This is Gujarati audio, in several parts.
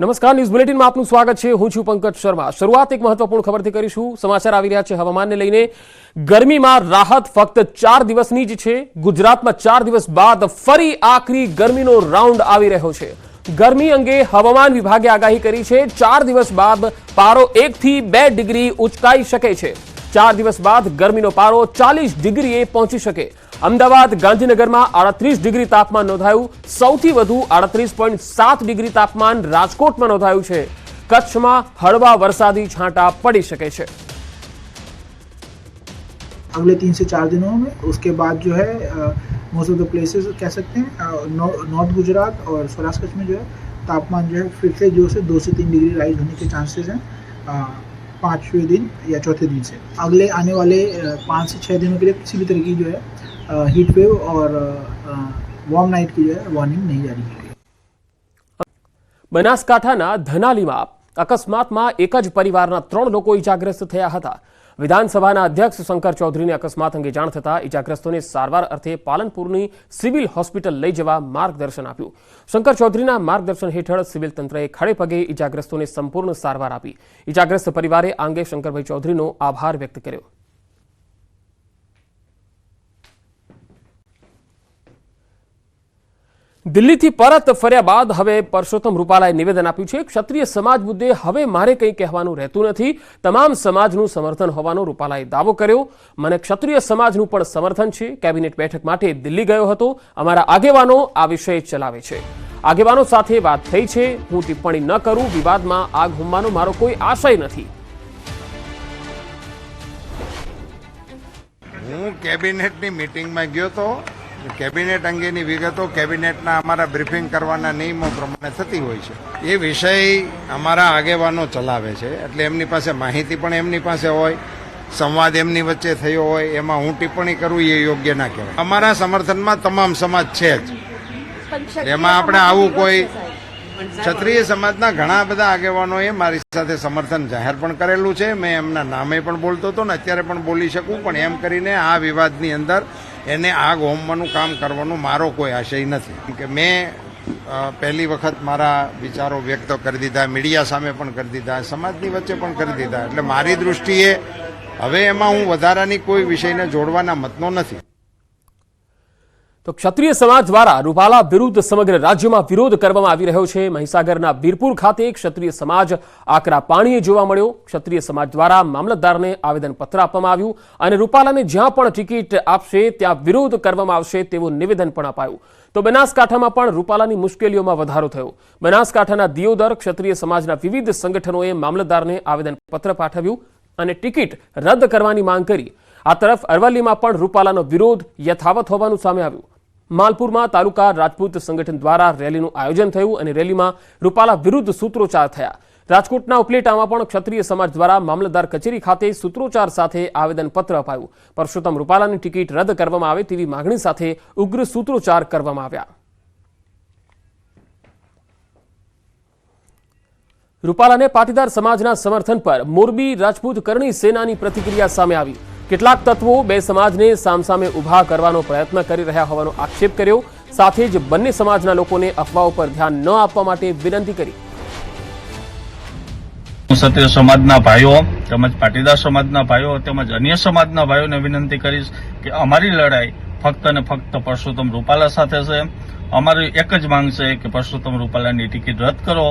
નમસ્કાર, ન્યૂઝ બુલેટિનમાં આપનું સ્વાગત છે। હું છું પંકજ શર્મા। શરૂઆત એક મહત્વપૂર્ણ ખબરથી કરીશું। સમાચાર આવી રહ્યા છે હવામાનને લઈને। ગરમીમાં રાહત ફક્ત 4 દિવસની જ છે। ગુજરાતમાં 4 દિવસ બાદ ફરી આખરી ગરમીનો રાઉન્ડ આવી રહ્યો છે। ગરમી અંગે હવામાન વિભાગે આગાહી કરી છે। 4 દિવસ બાદ પારો 1 થી 2 ડિગ્રી ઉંચકાઈ શકે છે। 4 દિવસ બાદ ગરમીનો પારો 40 ડિગ્રીએ પહોંચી શકે। અમદાવાદ, ગાંધીનગરમાં 38 ડિગ્રી તાપમાન નોંધાયું। સૌથી વધુ 38.7 ડિગ્રી તાપમાન રાજકોટમાં નોંધાયું છે। કચ્છમાં હળવા વરસાદી છાંટા પડી શકે છે। अगले 3 से 4 दिनों में उसके बाद जो है मोस्ट ऑफ द प्लेसेस कह सकते हैं नॉर्थ गुजरात और सौराष्ट्र कच्छ में जो है तापमान जो है फिर से जो से 2 से 3 डिग्री राइज होने के चांसेस हैं 5वें दिन या चौथे दिन से। अगले आने वाले 5 से 6 दिनों के लिए किसी भी तरह की जो है हीट वेव और वार्म नाइट की जो है वॉर्निंग नहीं जारी की गई। બનાસકાંઠાના ધનાલીમાં અકસ્માતમાં એક જ પરિવારના 3 લોકો ઇજાગ્રસ્ત થયા હતા। વિધાનસભાના અધ્યક્ષ શંકર ચૌધરીને અકસ્માત અંગે જાણ થતાં ઇજાગ્રસ્તોને સારવાર અર્થે પાલનપુરની સિવિલ હોસ્પિટલ લઈ જવા માર્ગદર્શન આપ્યું। શંકર ચૌધરીના માર્ગદર્શન હેઠળ સિવિલ તંત્રએ ખડે પગે ઇજાગ્રસ્તોને સંપૂર્ણ સારવાર આપી। ઇજાગ્રસ્ત પરિવારે આ અંગે શંકરભાઈ ચૌધરીનો આભાર વ્યક્ત કર્યો। દિલ્હીથી પરત ફર્યા બાદ હવે પરસોત્તમ રૂપાલાએ નિવેદન આપ્યું છે। ક્ષત્રિય સમાજ મુદ્દે હવે મારે કંઈ કહેવાનું રહેતું નથી। તમામ સમાજનું સમર્થન હોવાનો રૂપાલાએ દાવો કર્યો। મને ક્ષત્રિય સમાજનું પણ સમર્થન છે। કેબિનેટ બેઠક માટે દિલ્હી ગયો હતો। અમારા આગેવાનો આ વિષય ચલાવે છે। આગેવાનો સાથે વાત થઈ છે। હું ટિપ્પણી ન કરું। વિવાદમાં આગ હોમવાનો મારો કોઈ આશય નથી। હું કેબિનેટની મીટિંગમાં ગયો તો કેબિનેટ અંગેની વિગતો કેબિનેટના અમારા બ્રીફિંગ કરવાના નિયમો પ્રમાણે થતી હોય છે। એ વિષય અમારા આગેવાનો ચલાવે છે, એટલે એમની પાસે માહિતી પણ એમની પાસે હોય, સંવાદ એમની વચ્ચે થયો હોય, એમાં હું ટિપ્પણી કરું એ યોગ્ય ના કહેવાય। અમારા સમર્થનમાં તમામ સમાજ છે જ, એમાં આપણે આવું કોઈ ક્ષત્રિય સમાજના ઘણા બધા આગેવાનોએ મારી સાથે સમર્થન જાહેર પણ કરેલું છે। મેં એમના નામે પણ બોલતો હતો ને અત્યારે પણ બોલી શકું, પણ એમ કરીને આ વિવાદની અંદર એને આગ હોમવાનું કામ કરવાનો મારો કોઈ આશય નથી। કે મેં પહેલી વખત મારા વિચારો વ્યક્ત કરી દીધા, મીડિયા સામે પણ કરી દીધા, સમાજની વચ્ચે પણ કરી દીધા, એટલે મારી દૃષ્ટિએ હવે એમાં હું વધારાની કોઈ વિષયને જોડવાના મતનો નથી। તો ક્ષત્રિય સમાજ દ્વારા રૂપાલા વિરુદ્ધ સમગ્ર રાજ્યમાં વિરોધ કરવામાં આવી રહ્યો છે। મહીસાગરના વીરપુર ખાતે ક્ષત્રિય સમાજ આકરા પાણીએ જોવા મળ્યો। ક્ષત્રિય સમાજ દ્વારા મામલતદારને આવેદનપત્ર આપવામાં આવ્યું અને રૂપાલાને જ્યાં પણ ટિકિટ આપશે ત્યાં વિરોધ કરવામાં આવશે તેવું નિવેદન પણ અપાયું। તો બનાસકાંઠામાં પણ રૂપાલાની મુશ્કેલીઓમાં વધારો થયો। બનાસકાંઠાના દિયોદર ક્ષત્રિય સમાજના વિવિધ સંગઠનોએ મામલતદારને આવેદનપત્ર પાઠવ્યું અને ટિકિટ રદ કરવાની માંગ કરી। આ તરફ અરવલ્લીમાં પણ રૂપાલાનો વિરોધ યથાવત હોવાનું સામે આવ્યું। માલપુરમાં તાલુકા રાજપૂત સંગઠન દ્વારા રેલીનું આયોજન થયું અને રેલીમાં રૂપાલા વિરુદ્ધ સૂત્રોચ્ચાર થયા। રાજકોટના ઉપલેટામાં પણ ક્ષત્રિય સમાજ દ્વારા મામલતદાર કચેરી ખાતે સૂત્રોચ્ચાર સાથે આવેદનપત્ર અપાયું। પરસોત્તમ રૂપાલાની ટિકિટ રદ કરવામાં આવે તેવી માગણી સાથે ઉગ્ર સૂત્રોચ્ચાર કરવામાં આવ્યા। રૂપાલાને પાટીદાર સમાજના સમર્થન પર મોરબી રાજપૂત કરણી સેનાની પ્રતિક્રિયા સામે આવી। કેટલાક તત્વો બે સમાજને સામસામે ઊભા કરવાનો પ્રયત્ન કરી રહ્યા હોવાનો આક્ષેપ કર્યો। સાથે જ બંને સમાજના લોકોને અફવાઓ પર ધ્યાન ન આપવા માટે વિનંતી કરી। ક્ષત્રિય સમાજના ભાઈઓ તેમજ પાટીદાર સમાજના ભાઈઓ તેમજ અન્ય સમાજના ભાઈઓને વિનંતી કરીશ કે અમારી લડાઈ ફક્ત ને ફક્ત પરસોત્તમ રૂપાલા સાથે છે। અમારી એક જ માંગ છે કે પરસોત્તમ રૂપાલાની ટિકિટ રદ કરો।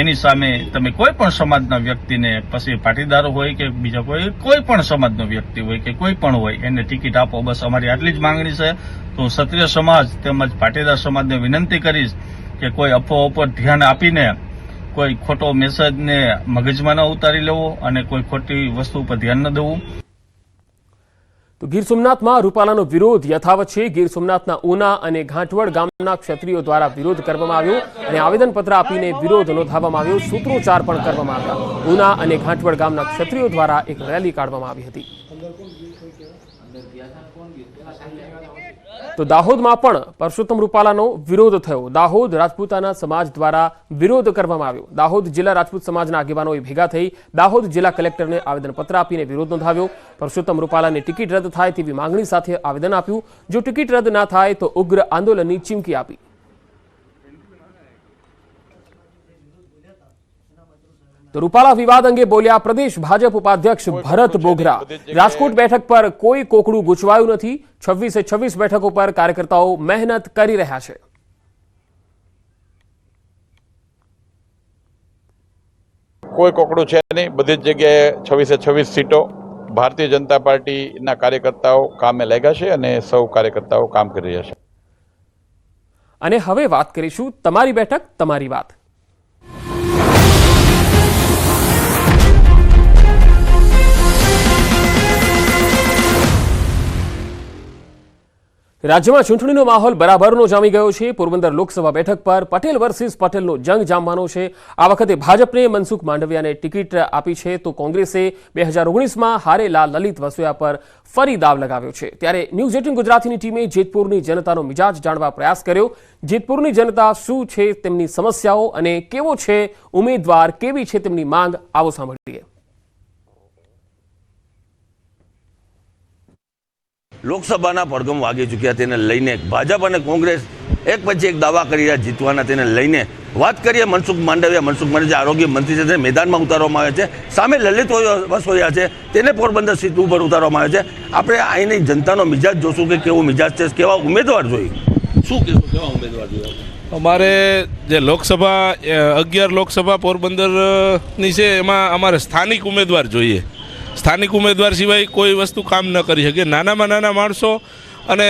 એની સામે તમે કોઈ પણ સમાજના વ્યક્તિને, પછી પાટીદાર હોય કે બીજા કોઈ પણ સમાજનો વ્યક્તિ હોય કે કોઈ પણ હોય, એને ટિકિટ આપો। બસ અમારી આટલી જ માંગણી છે। તો ક્ષત્રિય સમાજ તેમજ પાટીદાર સમાજને વિનંતી કરીશ કે કોઈ અફવાઓ પર ધ્યાન આપીને કોઈ ખોટો મેસેજને મગજમાં ન ઉતારી લેવો અને કોઈ ખોટી વસ્તુ પર ધ્યાન ન દેવું। તો ગીર સોમનાથમાં રૂપાલાનો વિરોધ યથાવત છે। ગીર સોમનાથના ઉના અને ઘાંટવડ ગામના ક્ષત્રિયો દ્વારા વિરોધ કરવામાં આવ્યો અને આવેદનપત્ર આપીને વિરોધ નોંધાવવામાં આવ્યો। સૂત્રોચ્ચાર પણ કરવામાં આવ્યા। ઉના અને ઘાંટવડ ગામના ક્ષત્રિયો દ્વારા એક રેલી કાઢવામાં આવી હતી। તો દાહોદમાં પણ પરસોત્તમ રૂપાલાનો વિરોધ થયો। દાહોદ રાજપૂતાના સમાજ દ્વારા વિરોધ કરવામાં આવ્યો। દાહોદ જિલ્લા રાજપૂત સમાજના આગેવાનોએ ભેગા થઈ દાહોદ જિલ્લા કલેક્ટરને આવેદનપત્ર આપીને વિરોધ નોંધાવ્યો। પરસોત્તમ રૂપાલાની ટિકિટ રદ થાય તેવી માંગણી સાથે આવેદન આપ્યું। જો ટિકિટ રદ ના થાય તો ઉગ્ર આંદોલનની ચીમકી આપી। તો રૂપાલા વિવાદ અંગે બોલ્યા પ્રદેશ ભાજપ ઉપાધ્યક્ષ ભરત બોઘરા. રાજકોટ બેઠક પર કોઈ કોકડું ગૂંચવાયું નથી. 26 બેઠકો પર કાર્યકર્તાઓ મહેનત કરી રહ્યા છે. કોઈ કોકડું છે નહીં. બધી જ જગ્યાએ 26 સીટો ભારતીય જનતા પાર્ટીના કાર્યકર્તાઓ કામે લાગ્યા છે અને સૌ કાર્યકર્તાઓ કામ કરી રહ્યા છે. અને હવે વાત કરીશું તમારી બેઠક તમારી વાત. રાજ્યમાં ચૂંટણીનો માહોલ બરાબરનો જામી ગયો છે. પોરબંદર લોકસભા બેઠક પર પટેલ વર્સિસ પટેલનો જંગ જામવાનો છે. આ વખતે ભાજપને મનસુખ માંડવિયાને ટિકિટ આપી છે, તો કોંગ્રેસે 2019માં હારેલા લલિત વસોયા પર ફરી દાવ લગાવ્યો છે. ત્યારે ન્યૂઝ 18 ગુજરાતીની ટીમે જેતપુરની જનતાનો મિજાજ જાણવા પ્રયાસ કર્યો. જેતપુરની જનતા શું છે તેમની સમસ્યાઓ અને કેવો છે ઉમેદવાર, કેવી છે તેમની માંગ, આવો સાંભળીએ. લોકસભાના પડઘમ વાગી ચૂક્યા તેને લઈને ભાજપ અને કોંગ્રેસ એક પછી એક દાવા કરી રહ્યા જીતવાના. તેને લઈને વાત કરીએ મનસુખ માંડવિયા જે આરોગ્ય મંત્રી છે તેને મેદાનમાં ઉતારવામાં આવે છે. સામે લલિત વસોયા છે તેને પોરબંદર સીટ ઉપર ઉતારવામાં આવે છે. આપણે અહીંની જનતાનો મિજાજ જોશું કે કેવો મિજાજ છે, કેવા ઉમેદવાર જોઈએ. શું કહેશું, કેવા ઉમેદવાર જોઈએ? અમારે જે લોકસભા 11 લોકસભા પોરબંદરની છે એમાં અમારે સ્થાનિક ઉમેદવાર જોઈએ. સ્થાનિક ઉમેદવાર સિવાય કોઈ વસ્તુ કામ ન કરી શકે. નાનામાં નાના માણસો અને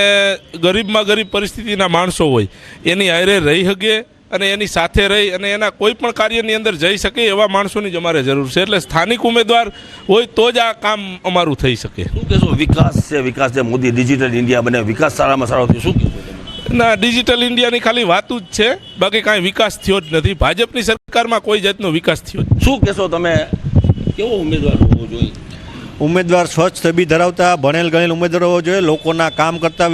ગરીબમાં ગરીબ પરિસ્થિતિના માણસો હોય એની હારે રહી શકે અને એની સાથે રહી અને એના કોઈ પણ કાર્યની અંદર જઈ શકે એવા માણસોની જ અમારે જરૂર છે. એટલે સ્થાનિક ઉમેદવાર હોય તો જ આ કામ અમારું થઈ શકે. શું કહેશો? વિકાસ છે, મોદી ડિજિટલ ઇન્ડિયા બને, વિકાસ સારામાં સારો થયો. શું કહેશો? ના, ડિજિટલ ઇન્ડિયાની ખાલી વાતું જ છે, બાકી કાંઈ વિકાસ થયો જ નથી. ભાજપની સરકારમાં કોઈ જાતનો વિકાસ થયો જ. શું કહેશો તમે, કેવો ઉમેદવાર હોવો જોઈએ? ઉમેદવાર સ્વચ્છ છબી ધરાવતા ભણેલ ગણેલ ઉમેદવાર હોવો જોઈએ. લોકોના કામ કરતા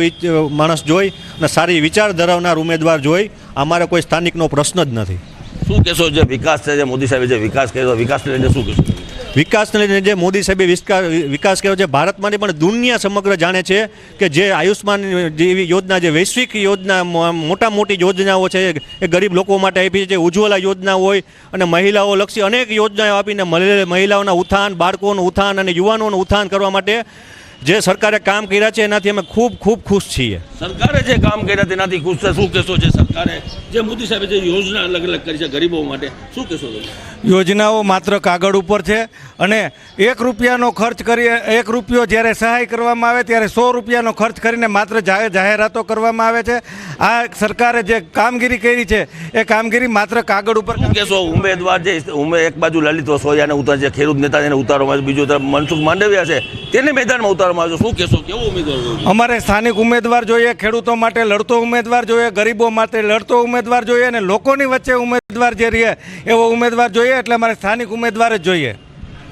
માણસ જોઈ અને સારી વિચાર ધરાવનાર ઉમેદવાર જોઈ. અમારે કોઈ સ્થાનિકનો પ્રશ્ન જ નથી. શું કહેશો? જે વિકાસ છે, જે મોદી સાહેબે જે વિકાસ કર્યો, વિકાસને લઈને શું કહેશો? વિકાસને લઈને જે મોદી સાહેબે વિકાસ કર્યો છે ભારતમાંથી પણ દુનિયા સમગ્ર જાણે છે કે જે આયુષ્માન જેવી યોજના, જે વૈશ્વિક યોજના, મોટી યોજનાઓ છે એ ગરીબ લોકો માટે આપી છે. ઉજ્જવલા યોજના હોય અને મહિલાઓ લક્ષી અનેક યોજનાઓ આપીને મહિલાઓના ઉત્થાન, બાળકોનું ઉત્થાન અને યુવાનોનું ઉત્થાન કરવા માટે જે સરકારે કામ કર્યા છે એનાથી અમે ખૂબ ખુશ છીએ. સરકારે જે કામ કર્યા તેનાથી ખુશ છે. શું કહેશો? જે સરકારે જે મોદી સાહેબે જે યોજના અલગ કરી છે ગરીબો માટે, શું કહેશો તમે? યોજનાઓ માત્ર કાગળ ઉપર છે અને 1 રૂપિયાનો ખર્ચ કરી 1 રૂપિયો જ્યારે સહાય કરવામાં આવે ત્યારે 100 રૂપિયાનો ખર્ચ કરીને માત્ર જાહેરાતો કરવામાં આવે છે. આ સરકારે જે કામગીરી કરી છે એ કામગીરી માત્ર કાગળ ઉપર. શું કહેશો? ઉમેદવાર જે એક બાજુ લલિત વસોયાને ઉતાર છે, ખેડૂત નેતા એને ઉતારવામાં આવે, બીજો તરફ મનસુખ માંડવિયા છે તેને મેદાનમાં ઉતારવામાં આવે. શું કહેશો, કેવો ઉમેદવાર જોઈએ? અમારે સ્થાનિક ઉમેદવાર જોઈએ, ખેડૂતો માટે લડતો ઉમેદવાર જોઈએ, ગરીબો માટે લડતો ઉમેદવાર જોઈએ અને લોકોની વચ્ચે ઉમેદવાર જે રહે એવો ઉમેદવાર જોઈએ. એટલે અમારે સ્થાનિક ઉમેદવાર જ જોઈએ.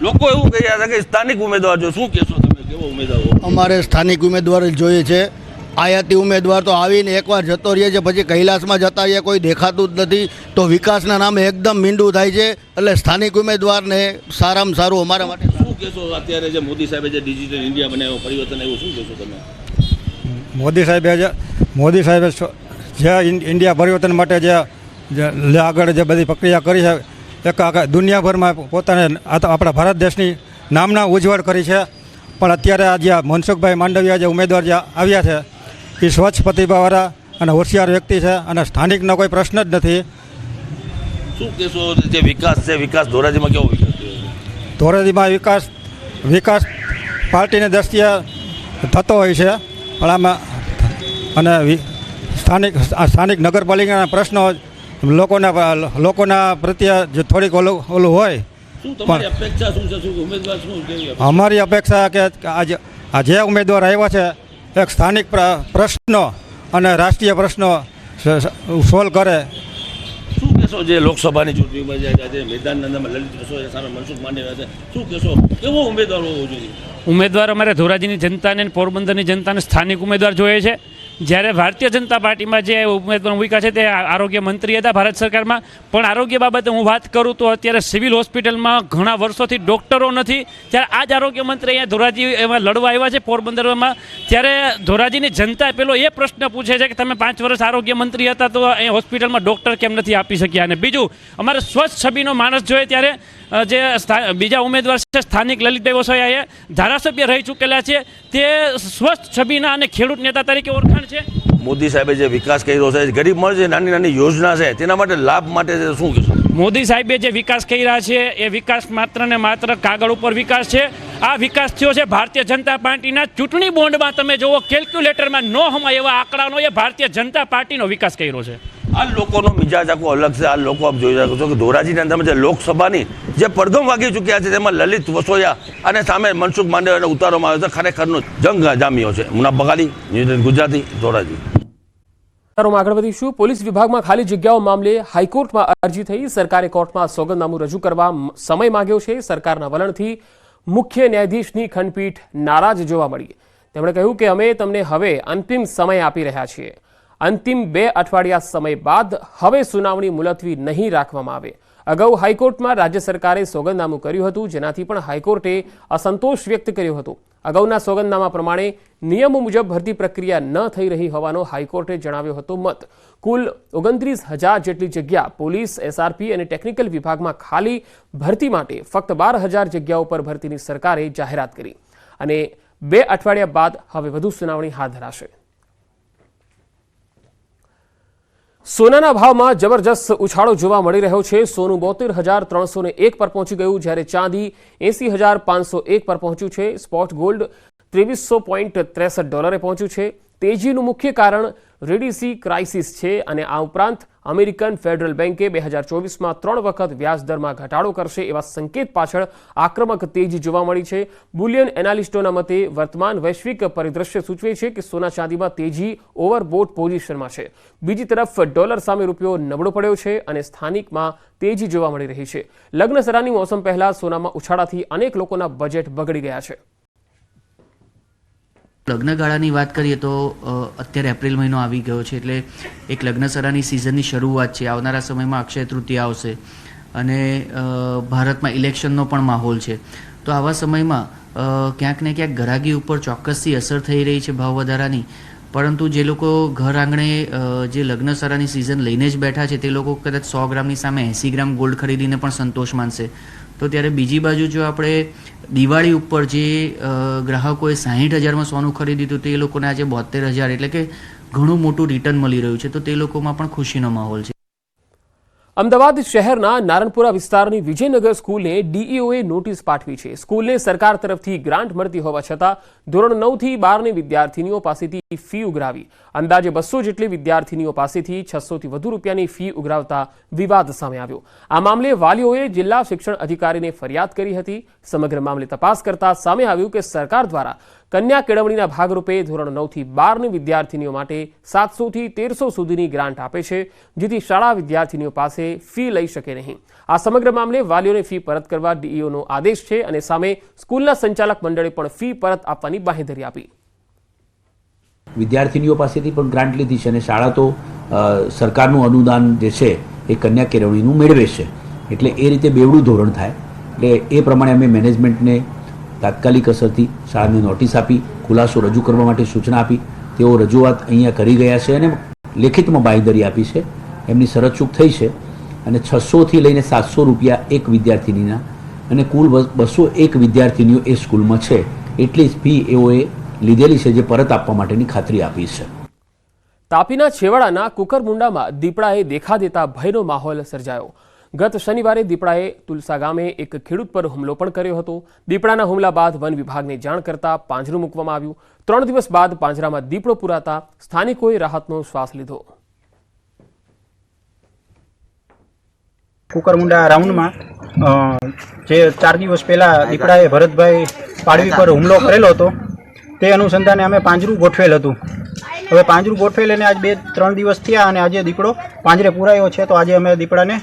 લોકો એવું કહી રહ્યા છે કે સ્થાનિક ઉમેદવાર જોઈએ. શું કહેશો તમે, કેવો ઉમેદવાર? અમારે સ્થાનિક ઉમેદવાર જ જોઈએ છે. આયાતી ઉમેદવાર તો આવીને એકવાર જતો રહે છે, પછી કૈલાસમાં જતા રહીએ, કોઈ દેખાતું જ નથી. તો વિકાસના નામે એકદમ મીંડું થાય છે. એટલે સ્થાનિક ઉમેદવારને સારામાં સારું અમારા માટે. શું કહેશો? અત્યારે જે મોદી સાહેબે જે ડિજિટલ ઇન્ડિયા બનાવ્યો, પરિવર્તન આવ્યું, શું કહેશો તમે? મોદી સાહેબે જે ઇન્ડિયા પરિવર્તન માટે જે આગળ જે બધી પ્રક્રિયા કરી છે, એક આખા દુનિયાભરમાં પોતાને આપણા ભારત દેશની નામના ઉજ્જવળ કરી છે. પણ અત્યારે આ જે મનસુખભાઈ માંડવિયા જે ઉમેદવાર જે આવ્યા છે એ સ્વચ્છ પ્રતિભાવાળા અને હોશિયાર વ્યક્તિ છે અને સ્થાનિકનો કોઈ પ્રશ્ન જ નથી. શું કહેશો? જે વિકાસ છે, વિકાસ ધોરાજીમાં કેવો વિકાસ થયો? ધોરાજીમાં વિકાસ પાર્ટીની દ્રષ્ટિએ થતો હોય છે પણ આમાં અને સ્થાનિક નગરપાલિકાના પ્રશ્નો લોકોના પ્રત્યે જે થોડીક ઓલું હોય. તમારી અપેક્ષા શું છે? શું ઉમેદવાર શું કેવી? અમારી અપેક્ષા કે આ જે ઉમેદવાર આવ્યા છે એક સ્થાનિક પ્રશ્નો અને રાષ્ટ્રીય પ્રશ્નો સોલ્વ કરે. શું કહેશો? જે લોકસભાની ચૂંટણીમાં જે મેદાનના અંદરમાં લલિત વસોયા સામે મનસુખ માંડવિયા છે, શું કહેશો? કેવો ઉમેદવાર હોવો જોઈએ? ઉમેદવાર અમારે ધોરાજીની જનતાને, પોરબંદરની જનતાને સ્થાનિક ઉમેદવાર જોઈએ છે. જ્યારે ભારતીય જનતા પાર્ટીમાં જે ઉમેદવાર મૂક્યા છે તે આરોગ્ય મંત્રી હતા ભારત સરકારમાં, પણ આરોગ્ય બાબતે હું વાત કરું તો અત્યારે સિવિલ હોસ્પિટલમાં ઘણા વર્ષોથી ડૉક્ટરો નથી. ત્યારે આ જ આરોગ્ય મંત્રી અહીંયા ધોરાજી એમાં લડવા આવ્યા છે પોરબંદરમાં. ત્યારે ધોરાજીની જનતા પેલો એ પ્રશ્ન પૂછે છે કે તમે 5 વર્ષ આરોગ્ય મંત્રી હતા તો અહીંયા હોસ્પિટલમાં ડૉક્ટર કેમ નથી આપી શક્યા. અને બીજું, અમારે સ્વચ્છ છબીનો માણસ જોઈએ ત્યારે જે બીજા ઉમેદવાર છે સ્થાનિક લલિતભાઈ વસોયા એ ધારાસભ્ય રહી ચૂકેલા છે, તે સ્વચ્છ છબીના અને ખેડૂત નેતા તરીકે ઓળખાણ છે. મોદી સાહેબે જે વિકાસ કર્યો છે, ગરીબ માણસ જે નાની નાની યોજના છે તેના માટે લાભ માટે શું કહેશો? મોદી સાહેબે જે વિકાસ કર્યા છે એ વિકાસ માત્ર ને માત્ર કાગળ ઉપર વિકાસ છે. આ વિકાસ થયો છે ભારતીય જનતા પાર્ટીના ચૂંટણી બોન્ડમાં. તમે જુઓ, કેલ્ક્યુલેટરમાં ન હમાય એવા આંકડાનો એ ભારતીય જનતા પાર્ટીનો વિકાસ કર્યો છે. આ લોકોનો મિજાજ આખો અલગ છે. આ લોકો આપ જોઈ શકો છો કે ધોરાજીની અંદર જે લોકસભાની જે પડઘમ વાગી ચૂક્યા છે તેમાં લલિત વસોયા અને સામે મનસુખ માંડવિયાને ઉતારવામાં આવ્યો છે. ખરેખરનો જંગ જામ્યો છે. મુનાફ બગાડી, ન્યૂઝ ગુજરાતી, ધોરાજી. આગળ વધીશું. પોલીસ વિભાગમાં ખાલી જગ્યાઓ મામલે હાઈકોર્ટમાં અરજી થઈ. સરકારે કોર્ટમાં સોગંદનામું રજૂ કરવા સમય માંગ્યો છે. સરકારના વલણથી મુખ્ય ન્યાયાધીશની ખંડપીઠ નારાજ જોવા મળી. તેમણે કહ્યું કે અમે તમને હવે અંતિમ સમય આપી રહ્યા છીએ. અંતિમ 2 અઠવાડિયા સમય બાદ હવે સુનાવણી મુલતવી નહીં રાખવામાં આવે. અગાઉ હાઈકોર્ટમાં રાજ્ય સરકારે સોગંદનામું કર્યું હતું, જેનાથી પણ હાઈકોર્ટે અસંતોષ વ્યક્ત કર્યો હતો. અગાઉના સોગંદનામા પ્રમાણે નિયમો મુજબ ભરતી પ્રક્રિયા ન થઈ રહી હોવાનો હાઈકોર્ટે જણાવ્યો હતો મત. કુલ 29,000 જેટલી જગ્યા પોલીસ, એસઆરપી અને ટેકનિકલ વિભાગમાં ખાલી ભરતી માટે ફક્ત 12,000 જગ્યાઓ પર ભરતીની સરકારે જાહેરાત કરી અને 2 અઠવાડિયા બાદ હવે વધુ સુનાવણી હાથ ધરાશે. સોનાના ભાવમાં જબરજસ્ત ઉછાળો જોવા મળી રહ્યો છે. સોનું 72,301 પર પહોંચી ગયું, જ્યારે ચાંદી 80,501 પર પહોંચ્યું છે. સ્પોટ ગોલ્ડ $2363 પહોંચ્યું છે. તેજીનું મુખ્ય કારણ રેડીસી ક્રાઇસિસ છે અને આ ઉપરાંત અમેરિકન ફેડરલ બેન્કે 2024માં 3 વખત વ્યાજદરમાં ઘટાડો કરશે એવા સંકેત પાછળ આક્રમક તેજી જોવા મળી છે. બુલિયન એનાલિસ્ટોના મતે વર્તમાન વૈશ્વિક પરિદૃશ્ય સૂચવે છે કે સોના ચાંદીમાં તેજી ઓવરબોટ પોઝિશનમાં છે. બીજી તરફ ડોલર સામે રૂપિયો નબળો પડ્યો છે અને સ્થાનિકમાં તેજી જોવા મળી રહી છે. લગ્નસરાની મોસમ પહેલા સોનામાં ઉછાળાથી અનેક લોકોના બજેટ બગડી ગયા છે. લગ્નગાળાની વાત કરીએ તો અત્યારે એપ્રિલ મહિનો આવી ગયો છે, એટલે એક લગ્નસરાની સિઝનની શરૂઆત છે. આવનારા સમયમાં અક્ષય તૃતીયા આવશે અને ભારતમાં ઇલેક્શનનો પણ માહોલ છે. તો આવા સમયમાં ક્યાંક ને ક્યાંક ગ્રાહકી ઉપર ચોક્કસથી અસર થઈ રહી છે ભાવ વધારાની. પરંતુ જે લોકો ઘર આંગણે જે લગ્નસરાની સિઝન લઈને જ બેઠા છે તે લોકો કદાચ 100 ગ્રામની સામે 80 ગ્રામ ગોલ્ડ ખરીદીને પણ સંતોષ માનશે. તો ત્યારે બીજી બાજુ જો આપણે દિવાળી ઉપર જે ગ્રાહકોએ 60,000માં સોનું ખરીદ્યું હતું તે લોકોને આજે 72,000 એટલે કે ઘણું મોટું રિટર્ન મળી રહ્યું છે. તો તે લોકોમાં પણ ખુશીનો માહોલ છે. અમદાવાદ શહેરના નારણપુરા વિસ્તારની વિજયનગર સ્કૂલને ડીઈઓએ નોટિસ પાઠવી છે. સ્કૂલને સરકાર તરફથી ગ્રાન્ટ મળતી હોવા છતાં ધોરણ 9 થી 12ની વિદ્યાર્થીનીઓ પાસેથી ફી ઉઘરાવી. અંદાજે 200 જેટલી વિદ્યાર્થીનીઓ પાસેથી 600 થી વધુ રૂપિયાની ફી ઉઘરાવતા વિવાદ સામે આવ્યો. આ મામલે વાલીઓએ જિલ્લા શિક્ષણ અધિકારીને ફરિયાદ કરી હતી. સમગ્ર મામલે તપાસ કરતા સામે આવ્યું કે સરકાર દ્વારા કન્યા કેળવણીના ભાગરૂપે ધોરણ 9 થી 12ની વિદ્યાર્થીનીઓ માટે 700 થી 1300 સુધીની ગ્રાન્ટ આપે છે, જેથી શાળા વિદ્યાર્થીનીઓ પાસે ફી લઈ શકે નહીં. આ સમગ્ર મામલે વાલીઓને ફી પરત કરવા ડીઈઓનો આદેશ છે અને સામે સ્કૂલના સંચાલક મંડળે પણ ફી પરત આપવાની બાંહેધરી આપી. વિદ્યાર્થીનીઓ પાસેથી પણ ગ્રાન્ટ લીધી છે અને શાળા તો સરકારનું અનુદાન જે છે એ કન્યા કેળવણીનું મેળવે છે, એટલે એ રીતે બેવડું ધોરણ થાય. એટલે એ પ્રમાણે અમે મેનેજમેન્ટને તાત્કાલિક અસરથી શાળાને નોટિસ આપી, ખુલાસો રજૂ કરવા માટે સૂચના આપી. તેઓ રજૂઆત અહીંયા કરી ગયા છે અને લેખિતમાં બાંહેધરી આપી છે. એમની શરતચૂક થઈ છે અને 600 થી લઈને 700 રૂપિયા એક વિદ્યાર્થીનીના અને કુલ 201 વિદ્યાર્થીનીઓ એ સ્કૂલમાં છે એટલી જ ફી એઓએ લીધેલી છે, જે પરત આપવા માટેની ખાતરી આપી છે. તાપીના છેવાડાના કુકરમુંડામાં દીપડાએ દેખા દેતા ભયનો માહોલ સર્જાયો. ગત શનિવારે દીપડાએ તુલસા ગામે એક ખેડૂત પર હુમલો પણ કર્યો હતો. દીપડાના હુમલા બાદ વન વિભાગને જાણ કરતા પાંજરું મૂકવામાં આવ્યું. 3 દિવસ બાદ પાંજરામાં દીપડો પુરાતા સ્થાનિકોએ રાહતનો શ્વાસ લીધો. કુકરમુંડા રાઉન્ડમાં જે 4 દિવસ પહેલા દીપડાએ ભરતભાઈ પાડવી પર હુમલો કરેલો હતો તે અનુસંધાને અમે પાંજરું ગોઠવેલ હતું. હવે પાંજરું ગોઠવેલ અને આજ 2-3 દિવસ થયા અને આજે દીપડો પાંજરે પુરાયો છે. તો આજે અમે દીપડાને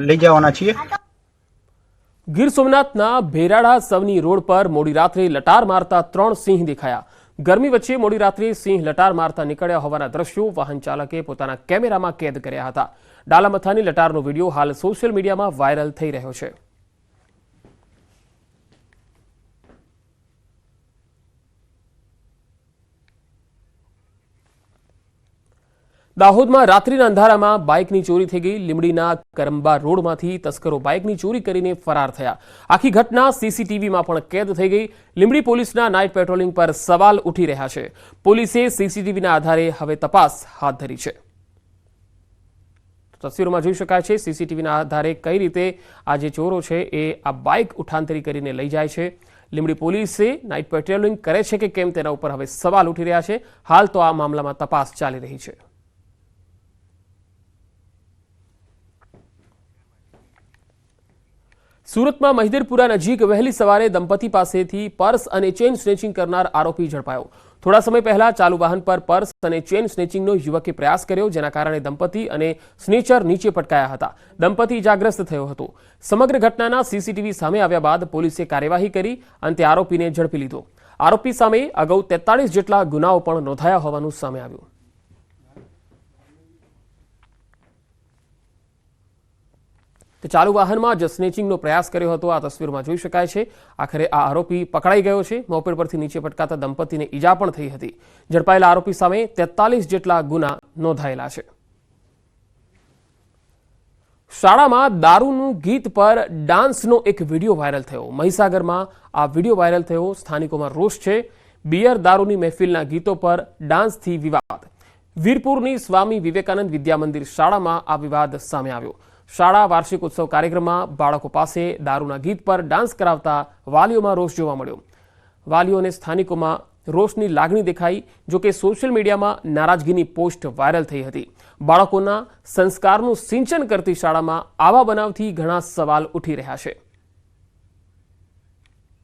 લઈ જવાના છીએ. ગીર સોમનાથના ભેરાડા સવની રોડ પર મોડી રાત્રે લટાર મારતા 3 સિંહ દેખાયા. ગરમી વચ્ચે મોડી રાત્રે સિંહ લટાર મારતા નીકળ્યા હોવાના દ્રશ્યો વાહન ચાલકે પોતાના કેમેરામાં કેદ કર્યા હતા. ડાલામથાની લટારનો વિડીયો હાલ સોશિયલ મીડિયામાં વાયરલ થઈ રહ્યો છે. દાહોદમાં રાત્રિના અંધારામાં બાઇકની ચોરી થઈ ગઈ. લીંબડીના કરંબા રોડમાંથી તસ્કરો બાઇકની ચોરી કરીને ફરાર થયા. આખી ઘટના સીસીટીવીમાં પણ કેદ થઈ ગઈ. લીંબડી પોલીસના નાઇટ પેટ્રોલિંગ પર સવાલ ઉઠી રહ્યા છે. પોલીસે સીસીટીવીના આધારે હવે તપાસ હાથ ધરી છે. તસવીરોમાં જોઈ શકાય છે સીસીટીવીના આધારે કઈ રીતે આ જે ચોરો છે એ આ બાઇક ઉઠાંતરી કરીને લઈ જાય છે. લીંબડી પોલીસે નાઇટ પેટ્રોલિંગ કરે છે કે કેમ તેના ઉપર હવે સવાલ ઉઠી રહ્યા છે. હાલ તો આ મામલામાં તપાસ ચાલી રહી છે. સુરતમાં મહિદરપુરા નજીક વહેલી સવારે દંપતી પાસેથી પર્સ અને ચેન સ્નેચિંગ કરનાર આરોપી ઝડપાયો. થોડા સમય પહેલા ચાલુ વાહન પર પર્સ અને ચેન સ્નેચિંગનો યુવકે પ્રયાસ કર્યો, જેના કારણે દંપતી અને સ્નેચર નીચે પટકાયા હતા. દંપતી ઇજાગ્રસ્ત થયો હતો. સમગ્ર ઘટનાના સીસીટીવી સામે આવ્યા બાદ પોલીસે કાર્યવાહી કરી અંતે આરોપીને ઝડપી લીધો. આરોપી સામે અગાઉ 43 જેટલા ગુનાઓ પણ નોંધાયા હોવાનું સામે આવ્યું. તે ચાલુ વાહનમાં જ સ્નેચિંગનો પ્રયાસ કર્યો હતો. આ તસવીરમાં જોઈ શકાય છે. આખરે આ આરોપી પકડાઈ ગયો છે. મોપેડ પરથી નીચે પટકાતા દંપતીને ઈજા પણ થઈ હતી. ઝડપાયેલા આરોપી સામે 43 જેટલા ગુના નોંધાયેલા છે. શાળામાં દારૂનું ગીત પર ડાન્સનો એક વિડીયો વાયરલ થયો. મહીસાગરમાં આ વિડીયો વાયરલ થયો. સ્થાનિકોમાં રોષ છે. બિયર દારૂની મહેફિલના ગીતો પર ડાન્સથી વિવાદ. વીરપુરની સ્વામી વિવેકાનંદ વિદ્યા મંદિર શાળામાં આ વિવાદ સામે આવ્યો. શાળા વાર્ષિક ઉત્સવ કાર્યક્રમમાં બાળકો પાસે દારૂના ગીત પર ડાન્સ કરાવતા વાલીઓમાં રોષ જોવા મળ્યો. વાલીઓ અને સ્થાનિકોમાં રોષની લાગણી દેખાઈ. જોકે સોશિયલ મીડિયામાં નારાજગીની પોસ્ટ વાયરલ થઈ હતી. બાળકોના સંસ્કારનું સિંચન કરતી શાળામાં આવા બનાવથી ઘણા સવાલ ઉઠી રહ્યા છે.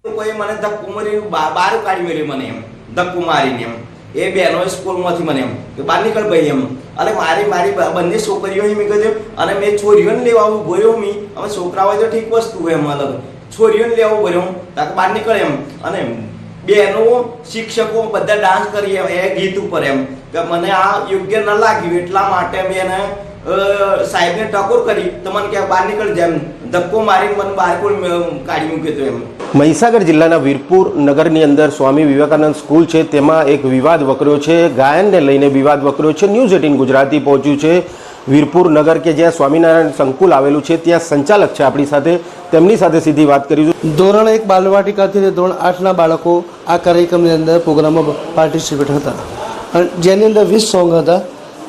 કોઈ મને ધક્કો મારી બહાર કાઢી મેળ્યો, મને એમ ધક્કો મારીને એમ એ બેનો સ્કૂલમાંથી મને એમ કે બહાર નીકળ ભાઈ એમ. અને મારી બંને છોકરીઓ મેં કહ્યું અને મેં છોરીઓને લેવા આવું ભર્યો. અમે છોકરા હોય તો ઠીક વસ્તુ હોય એમ, અલગ છોરીઓને લેવું ભર્યો તાકે બહાર નીકળે એમ. અને બેનો શિક્ષકો બધા ડાન્સ કરીએ એ ગીત ઉપર એમ કે મને આ યોગ્ય ન લાગ્યું. એટલા માટે મેં એને સાહેબને ટકોર કરી તો મને ક્યાં બહાર નીકળી જાય એમ ધક્કો મારીને મને બહાર કાઢી મૂક્યો હતો એમ. મહીસાગર જિલ્લાના વીરપુર નગરની અંદર સ્વામી વિવેકાનંદ સ્કૂલ છે, તેમાં એક વિવાદ વકર્યો છે. ગાયનને લઈને વિવાદ વકર્યો છે. ન્યૂઝ 18 ગુજરાતી પહોંચ્યું છે વીરપુર નગર કે જ્યાં સ્વામિનારાયણ સંકુલ આવેલું છે. ત્યાં સંચાલક છે આપણી સાથે, તેમની સાથે સીધી વાત કરીશું. ધોરણ 1 બાલવાટિકાથી ધોરણ 8ના બાળકો આ કાર્યક્રમની અંદર પ્રોગ્રામમાં પાર્ટિસિપેટ હતા અને જેની અંદર 20 સોંગ હતા.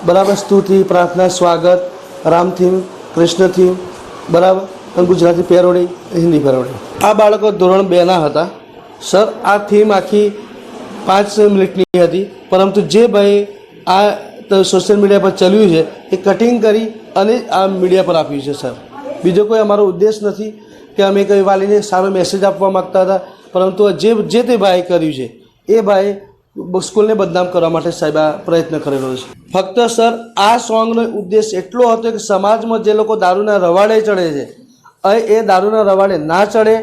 બરાબર, સ્તુતિ, પ્રાર્થના, સ્વાગત, રામ થીમ, કૃષ્ણ થીમ, બરાબર, ગુજરાતી પેરોડી, હિન્દી પેરોડી. આ બાળકો ધોરણ 2ના હતા. સર, આ થીમ આખી 5 મિનિટની હતી, પરંતુ જે ભાઈ આ સોશિયલ મીડિયા પર ચાલ્યું છે એ કટિંગ કરી અને આ મીડિયા પર આપ્યું છે. સર, બીજો કોઈ અમારો ઉદ્દેશ નથી કે અમે કોઈ વાલીને સારો મેસેજ આપવા માગતા હતા, પરંતુ જે તે ભાઈ કર્યું છે એ ભાઈ સ્કૂલને બદનામ કરવા માટે સાહેબ આ પ્રયત્ન કરેલો છે. ફક્ત સર આ સોંગનો ઉદ્દેશ એટલો હતો કે સમાજમાં જે લોકો દારૂના રવાડે ચડે છે એ દારૂના રવાડે ના ચડે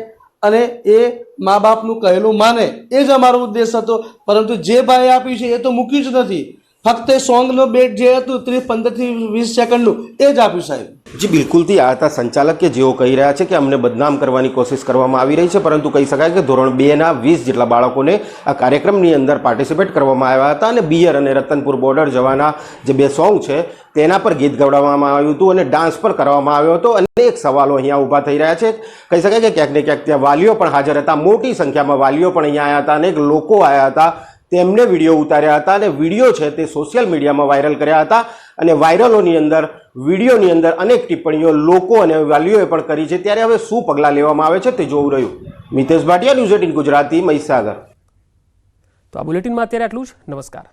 અને એ મા બાપનું કહેલું માને, એ જ અમારો ઉદ્દેશ હતો. પરંતુ જે ભાઈ આપ્યું છે એ તો મૂક્યું જ નથી. ફક્ત એ સોંગનો બેટ જે હતું 15 થી 20 સેકન્ડનું એ જ આપ્યું સાહેબ. જી બિલકુલથી આ હતા સંચાલક કે જેઓ કહી રહ્યા છે કે અમને બદનામ કરવાની કોશિશ કરવામાં આવી રહી છે, પરંતુ કહી શકાય કે ધોરણ 2ના 20 જેટલા બાળકોને આ કાર્યક્રમની અંદર પાર્ટિસિપેટ કરવામાં આવ્યા હતા અને બિયર અને રતનપુર બોર્ડર જવાના જે 2 સોંગ છે તેના પર ગીત ગવડાવવામાં આવ્યું હતું અને ડાન્સ પણ કરવામાં આવ્યો હતો. અનેક સવાલો અહીંયા ઊભા થઈ રહ્યા છે. કહી શકાય કે ક્યાંક ને ક્યાંક ત્યાં વાલીઓ પણ હાજર હતા. મોટી સંખ્યામાં વાલીઓ પણ અહીંયા આવ્યા હતા. અનેક લોકો આવ્યા હતા, તેમને વિડીયો ઉતાર્યા હતા અને વિડીયો છે તે સોશિયલ મીડિયામાં વાયરલ કર્યા હતા. અને વાયરલોની અંદર વિડીયોની અંદર અનેક ટિપ્પણીઓ લોકો અને વાલીઓએ પણ કરી છે. ત્યારે હવે શું પગલાં લેવામાં આવે છે તે જોવું રહ્યું. મિતેશ ભાટિયા, ન્યૂઝ 18 ગુજરાતી, મહીસાગર. તો આ બુલેટિનમાં અત્યારે આટલું જ. નમસ્કાર.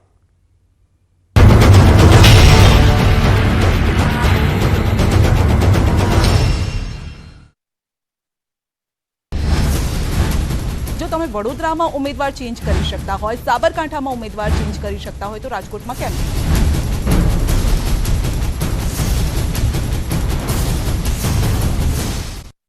જો તમે વડોદરામાં ઉમેદવાર ચેન્જ કરી શકતા હોય, સાબરકાંઠામાં ઉમેદવાર ચેન્જ કરી શકતા હોય તો રાજકોટમાં કેમ?